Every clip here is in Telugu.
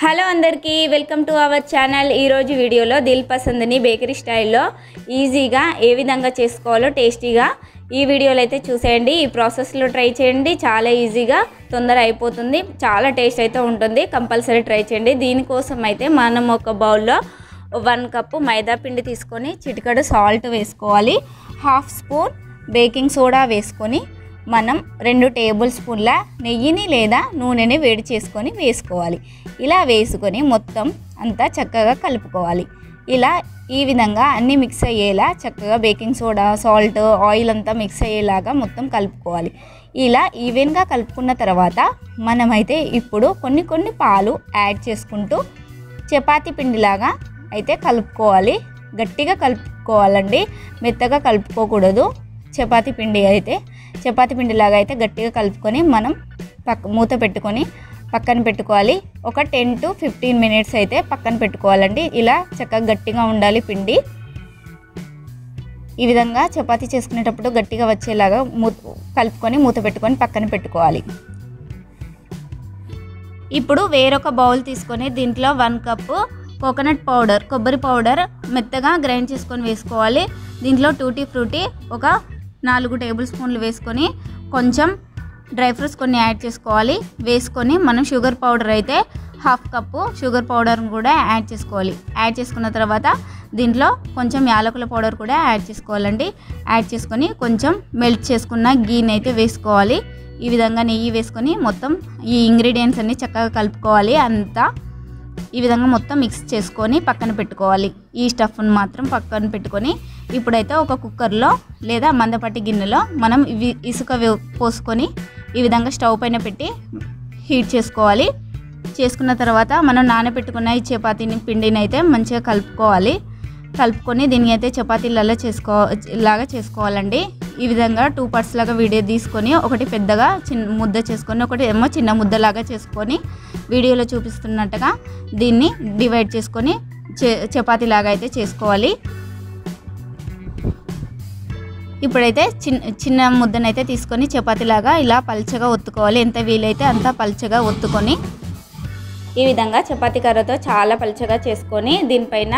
హలో అందరికీ వెల్కమ్ టు అవర్ ఛానల్. ఈరోజు వీడియోలో దిల్ పసంద్ని బేకరీ స్టైల్లో ఈజీగా ఏ విధంగా చేసుకోవాలో టేస్టీగా ఈ వీడియోలో అయితే చూసేయండి. ఈ ప్రాసెస్లో ట్రై చేయండి, చాలా ఈజీగా తొందర అయిపోతుంది, చాలా టేస్ట్ అయితే ఉంటుంది. కంపల్సరీ ట్రై చేయండి. దీనికోసం అయితే మనం ఒక బౌల్లో 1 కప్పు మైదా పిండి తీసుకొని చిటికెడు సాల్ట్ వేసుకోవాలి, 1/2 స్పూన్ బేకింగ్ సోడా వేసుకొని మనం 2 టేబుల్ స్పూన్ల నెయ్యిని లేదా నూనెని వేడి చేసుకొని వేసుకోవాలి. ఇలా వేసుకొని మొత్తం అంతా చక్కగా కలుపుకోవాలి. ఇలా ఈ విధంగా అన్నీ మిక్స్ అయ్యేలా చక్కగా బేకింగ్ సోడా, సాల్ట్, ఆయిల్ అంతా మిక్స్ అయ్యేలాగా మొత్తం కలుపుకోవాలి. ఇలా ఈవెన్గా కలుపుకున్న తర్వాత మనమైతే ఇప్పుడు కొన్ని పాలు యాడ్ చేసుకుంటూ చపాతీ పిండిలాగా అయితే కలుపుకోవాలి. గట్టిగా కలుపుకోవాలండి, మెత్తగా కలుపుకోకూడదు. చపాతీ పిండిలాగా అయితే గట్టిగా కలుపుకొని మనం మూత పెట్టుకొని పక్కన పెట్టుకోవాలి. ఒక 10 to 15 మినిట్స్ అయితే పక్కన పెట్టుకోవాలండి. ఇలా చక్కగా గట్టిగా ఉండాలి పిండి. ఈ విధంగా చపాతీ చేసుకునేటప్పుడు గట్టిగా వచ్చేలాగా కలుపుకొని మూత పెట్టుకొని పక్కన పెట్టుకోవాలి. ఇప్పుడు వేరొక బౌల్ తీసుకొని దీంట్లో 1 కప్పు కోకోనట్ పౌడర్, కొబ్బరి పౌడర్ మెత్తగా గ్రైండ్ చేసుకొని వేసుకోవాలి. దీంట్లో టూటీ ఫ్రూటీ ఒక 4 టేబుల్ స్పూన్లు వేసుకొని కొంచెం డ్రై ఫ్రూట్స్ కొన్ని యాడ్ చేసుకోవాలి. వేసుకొని మనం షుగర్ పౌడర్ అయితే 1/2 కప్పు షుగర్ పౌడర్ని కూడా యాడ్ చేసుకోవాలి. యాడ్ చేసుకున్న తర్వాత దీంట్లో కొంచెం యాలకుల పౌడర్ కూడా యాడ్ చేసుకోవాలండి. యాడ్ చేసుకొని కొంచెం మెల్ట్ చేసుకున్న గీని అయితే వేసుకోవాలి. ఈ విధంగా నెయ్యి వేసుకొని మొత్తం ఈ ఇంగ్రీడియంట్స్ అన్నీ చక్కగా కలుపుకోవాలి. అంతా ఈ విధంగా మొత్తం మిక్స్ చేసుకొని పక్కన పెట్టుకోవాలి. ఈ స్టఫ్ని మాత్రం పక్కన పెట్టుకొని ఇప్పుడైతే ఒక కుక్కర్లో లేదా మందపాటి గిన్నెలో మనం ఇసుక పోసుకొని ఈ విధంగా స్టవ్ పైన పెట్టి హీట్ చేసుకోవాలి. చేసుకున్న తర్వాత మనం నానబెట్టుకున్న ఈ చపాతీని పిండిని అయితే మంచిగా కలుపుకోవాలి. కలుపుకొని దీన్ని అయితే చపాతీలలో లాగా చేసుకోవాలండి. ఈ విధంగా 2 parts లాగా వీడియో తీసుకొని ఒకటి పెద్దగా ముద్ద చేసుకొని ఒకటి ఏమో చిన్న ముద్దలాగా చేసుకొని వీడియోలో చూపిస్తున్నట్టుగా దీన్ని డివైడ్ చేసుకొని చపాతీలాగా అయితే చేసుకోవాలి. ఇప్పుడైతే చిన్న ముద్దనైతే తీసుకొని చపాతీలాగా ఇలా పల్చగా ఒత్తుకోవాలి. ఎంత వీలైతే అంత పల్చగా ఒత్తుకొని ఈ విధంగా చపాతీ కర్రతో చాలా పల్చగా చేసుకొని దీనిపైన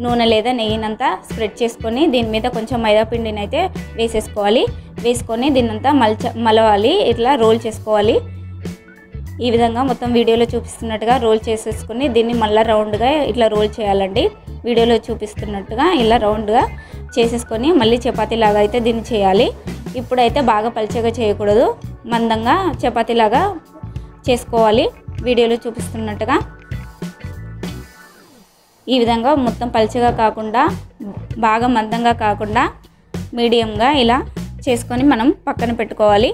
నూనె లేదా నెయ్యినంతా స్ప్రెడ్ చేసుకొని దీని మీద కొంచెం మైదా పిండిని అయితే వేసేసుకోవాలి. వేసుకొని దీన్నంతా మలవాలి, ఇట్లా రోల్ చేసుకోవాలి. ఈ విధంగా మొత్తం వీడియోలో చూపిస్తున్నట్టుగా రోల్ చేసేసుకొని దీన్ని మళ్ళీ రౌండ్గా ఇట్లా రోల్ చేయాలండి. వీడియోలో చూపిస్తున్నట్టుగా ఇలా రౌండ్గా చేసేసుకొని మళ్ళీ చపాతీలాగా అయితే దీన్ని చేయాలి. ఇప్పుడైతే బాగా పల్చగా చేయకూడదు, మందంగా చపాతీలాగా చేసుకోవాలి. వీడియోలో చూపిస్తున్నట్టుగా ఈ విధంగా మొత్తం పల్చగా కాకుండా బాగా మందంగా కాకుండా మీడియంగా ఇలా చేసుకొని మనం పక్కన పెట్టుకోవాలి.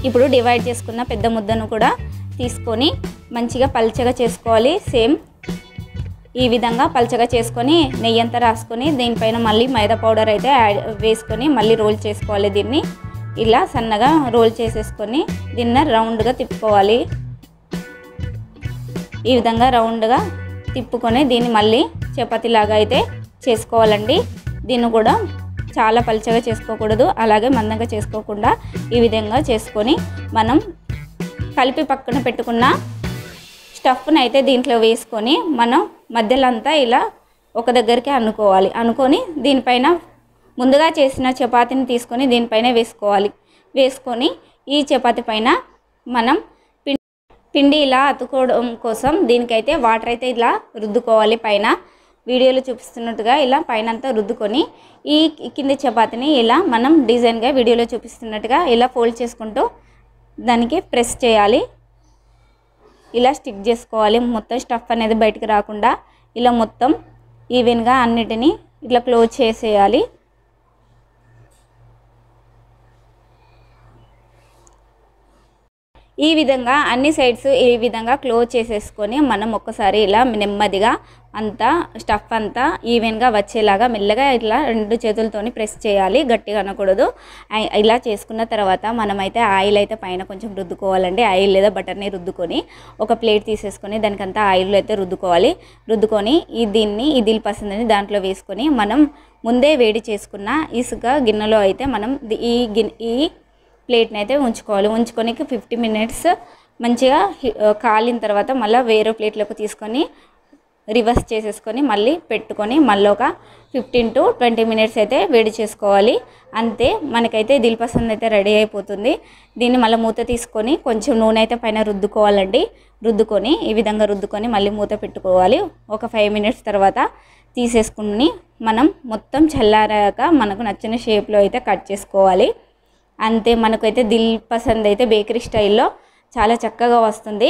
ఇప్పుడు డివైడ్ చేసుకున్న పెద్ద ముద్దను కూడా తీసుకొని మంచిగా పల్చగా చేసుకోవాలి. సేమ్ ఈ విధంగా పల్చగా చేసుకొని నెయ్యి అంతా రాసుకొని దీనిపైన మళ్ళీ మైదా పౌడర్ అయితే వేసుకొని మళ్ళీ రోల్ చేసుకోవాలి. దీన్ని ఇలా సన్నగా రోల్ చేసేసుకొని దీన్ని రౌండ్గా తిప్పుకోవాలి. ఈ విధంగా రౌండ్గా తిప్పుకొని దీన్ని మళ్ళీ చపాతీలాగా అయితే చేసుకోవాలండి. దీన్ని కూడా చాలా పల్చగా చేసుకోకూడదు, అలాగే మందంగా చేసుకోకుండా ఈ విధంగా చేసుకొని మనం కలిపి పక్కన పెట్టుకున్న స్టఫ్ని అయితే దీంట్లో వేసుకొని మనం మధ్యలో అంతా ఇలా ఒక దగ్గరికి అనుకోవాలి. అనుకొని దీనిపైన ముందుగా చేసిన చపాతీని తీసుకొని దీనిపైన వేసుకోవాలి. వేసుకొని ఈ చపాతీ పైన మనం పిండి ఇలా అతుకోవడం కోసం దీనికైతే వాటర్ అయితే ఇలా రుద్దుకోవాలి. పైన వీడియోలో చూపిస్తున్నట్టుగా ఇలా పైన అంతా రుద్దుకొని ఈ కింది చపాతీని ఇలా మనం డిజైన్గా వీడియోలో చూపిస్తున్నట్టుగా ఇలా ఫోల్డ్ చేసుకుంటూ దానికి ప్రెస్ చేయాలి. ఇలా స్టిక్ చేసుకోవాలి. మొత్తం స్టఫ్ అనేది బయటికి రాకుండా ఇలా మొత్తం ఈవెన్గా అన్నిటినీ ఇట్లా క్లోజ్ చేసేయాలి. ఈ విధంగా అన్ని సైడ్స్ ఈ విధంగా క్లోజ్ చేసేసుకొని మనం ఒక్కసారి ఇలా నెమ్మదిగా అంతా స్టఫ్ అంతా ఈవెన్గా వచ్చేలాగా మెల్లగా ఇట్లా 2 చేతులతోని ప్రెస్ చేయాలి, గట్టిగా అనకూడదు. ఇలా చేసుకున్న తర్వాత మనమైతే ఆయిల్ అయితే పైన కొంచెం రుద్దుకోవాలండి. ఆయిల్ లేదా బటర్ని రుద్దుకొని ఒక ప్లేట్ తీసేసుకొని దానికంతా ఆయిల్ అయితే రుద్దుకోవాలి. రుద్దుకొని దీన్ని ఈ దిల్ పసందని దాంట్లో వేసుకొని మనం ముందే వేడి చేసుకున్న ఇసుక గిన్నెలో అయితే మనం ఈ ప్లేట్ని అయితే ఉంచుకోవాలి. ఉంచుకొని 50 minutes మంచిగా కాలిన తర్వాత మళ్ళీ వేరే ప్లేట్లోకి తీసుకొని రివర్స్ చేసేసుకొని మళ్ళీ పెట్టుకొని మళ్ళీ ఒక 15 to 20 మినిట్స్ అయితే వేడి చేసుకోవాలి. అంతే, మనకైతే దిల్ పసంద్ అయితే రెడీ అయిపోతుంది. దీన్ని మళ్ళీ మూత తీసుకొని కొంచెం నూనె అయితే పైన రుద్దుకోవాలండి. రుద్దుకొని ఈ విధంగా రుద్దుకొని మళ్ళీ మూత పెట్టుకోవాలి. ఒక 5 మినిట్స్ తర్వాత తీసేసుకుని మనం మొత్తం చల్లారాక మనకు నచ్చిన షేప్లో అయితే కట్ చేసుకోవాలి. అంతే, మనకైతే దిల్ పసంద్ అయితే బేకరీ స్టైల్లో చాలా చక్కగా వస్తుంది.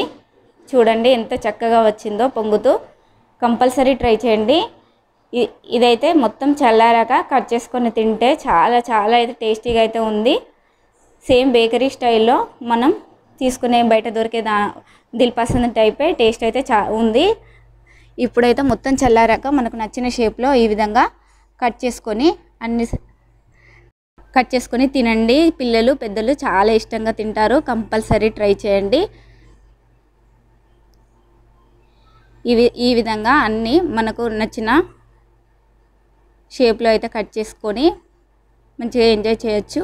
చూడండి ఎంత చక్కగా వచ్చిందో పొంగుతూ. కంపల్సరీ ట్రై చేయండి. ఇదైతే మొత్తం చల్లారాక కట్ చేసుకొని తింటే చాలా చాలా అయితే టేస్టీగా అయితే ఉంది. సేమ్ బేకరీ స్టైల్లో మనం తీసుకునే బయట దొరికే దిల్ పసంద్ టైపే టేస్ట్ అయితే ఉంది. ఇప్పుడైతే మొత్తం చల్లారాక మనకు నచ్చిన షేప్లో ఈ విధంగా కట్ చేసుకొని తినండి. పిల్లలు పెద్దలు చాలా ఇష్టంగా తింటారు. కంపల్సరీ ట్రై చేయండి. ఈ విధంగా అన్నీ మనకు నచ్చిన షేప్లో అయితే కట్ చేసుకొని మంచిగా ఎంజాయ్ చేయొచ్చు.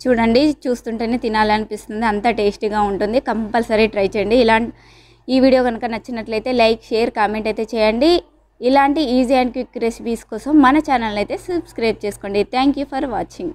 చూడండి, చూస్తుంటేనే తినాలనిపిస్తుంది, అంత టేస్టీగా ఉంటుంది. కంపల్సరీ ట్రై చేయండి. ఈ వీడియో కనుక నచ్చినట్లయితే లైక్, షేర్, కామెంట్ అయితే చేయండి. ఇలాంటి ఈజీ అండ్ క్విక్ రెసిపీస్ కోసం మన ఛానల్ అయితే సబ్స్క్రైబ్ చేసుకోండి. Thank you for watching.